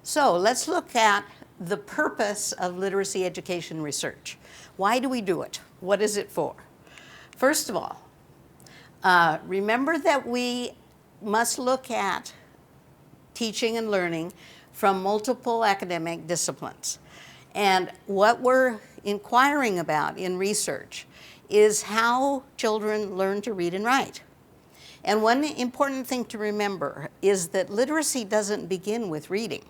So let's look at the purpose of literacy education research. Why do we do it? What is it for? First of all, remember that we must look at teaching and learning from multiple academic disciplines. And what we're inquiring about in research is how children learn to read and write. And one important thing to remember is that literacy doesn't begin with reading.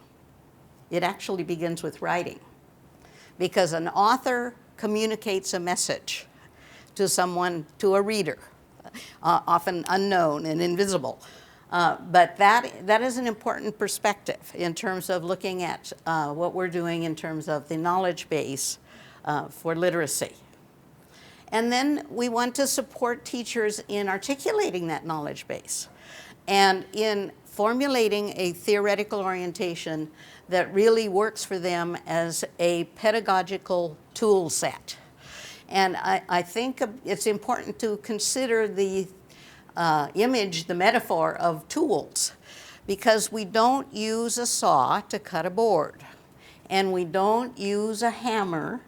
It actually begins with writing, because an author communicates a message to someone, to a reader, often unknown and invisible. But that is an important perspective in terms of looking at what we're doing in terms of the knowledge base for literacy. And then we want to support teachers in articulating that knowledge base and in formulating a theoretical orientation that really works for them as a pedagogical tool set. And I think it's important to consider the image, the metaphor of tools, because we don't use a saw to cut a board, and we don't use a hammer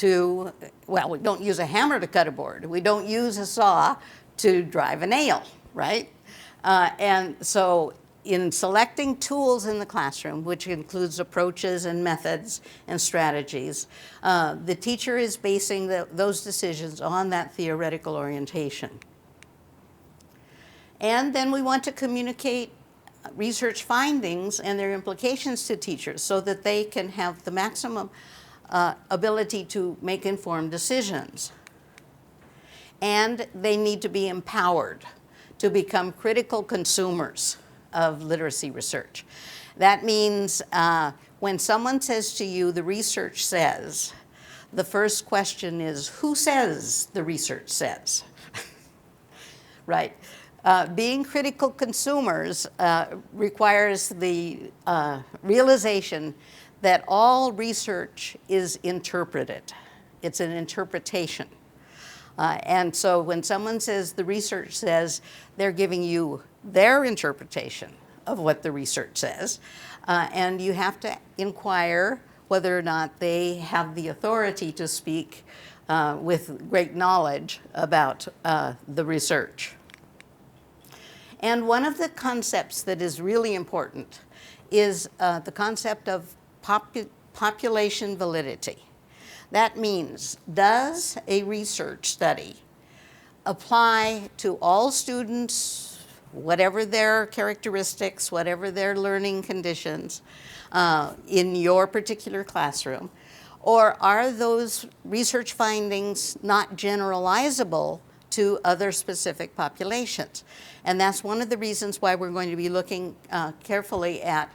we don't use a hammer to cut a board. We don't use a saw to drive a nail, right? And so in selecting tools in the classroom, which includes approaches and methods and strategies, the teacher is basing those decisions on that theoretical orientation. And then we want to communicate research findings and their implications to teachers so that they can have the maximum ability to make informed decisions. And they need to be empowered to become critical consumers of literacy research. That means when someone says to you, the research says, the first question is, who says the research says? Right. Being critical consumers requires the realization that all research is interpreted. It's an interpretation. And so when someone says the research says, they're giving you their interpretation of what the research says, and you have to inquire whether or not they have the authority to speak with great knowledge about the research. And one of the concepts that is really important is the concept of population validity. That means, does a research study apply to all students, whatever their characteristics, whatever their learning conditions, in your particular classroom? Or are those research findings not generalizable to other specific populations? And that's one of the reasons why we're going to be looking carefully at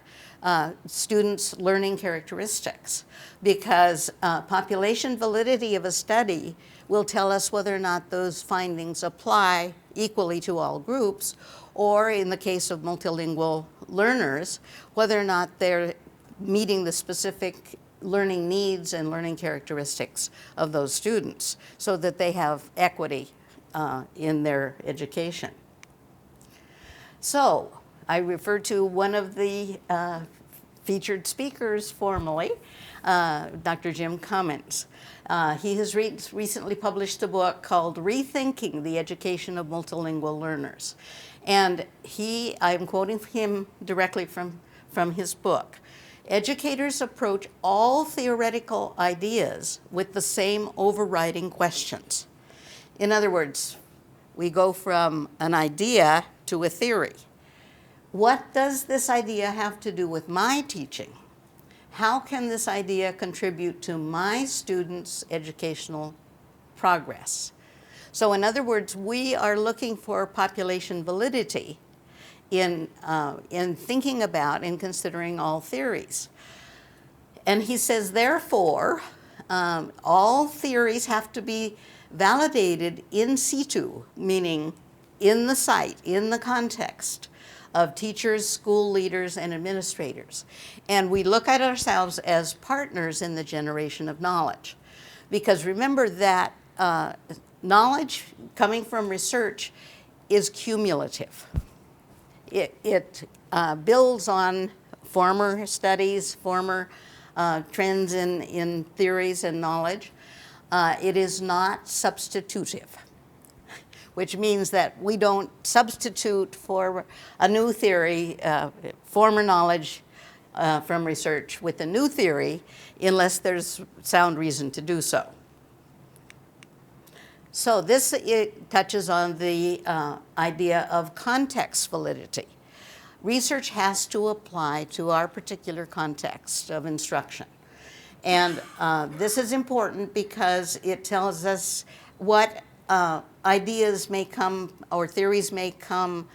students' learning characteristics, because population validity of a study will tell us whether or not those findings apply equally to all groups, or in the case of multilingual learners, whether or not they're meeting the specific learning needs and learning characteristics of those students so that they have equity in their education. So I refer to one of the featured speakers formally, Dr. Jim Cummins. He has recently published a book called Rethinking the Education of Multilingual Learners. And I'm quoting him directly from his book. Educators approach all theoretical ideas with the same overriding questions. In other words, we go from an idea to a theory. What does this idea have to do with my teaching? How can this idea contribute to my students' educational progress? So in other words, we are looking for population validity in thinking about and considering all theories. And he says, therefore, all theories have to be validated in situ, meaning in the site, in the context of teachers, school leaders, and administrators. And we look at ourselves as partners in the generation of knowledge. Because remember that knowledge coming from research is cumulative. It builds on former studies, former trends in theories and knowledge. It is not substitutive, which means that we don't substitute for a new theory, former knowledge from research with a new theory unless there's sound reason to do so. So this touches on the idea of context validity. Research has to apply to our particular context of instruction. And this is important because it tells us what ideas may come or theories may come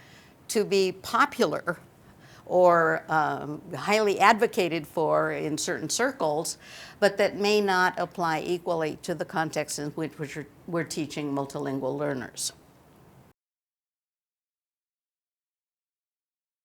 to be popular or highly advocated for in certain circles, but that may not apply equally to the context in which we're teaching multilingual learners.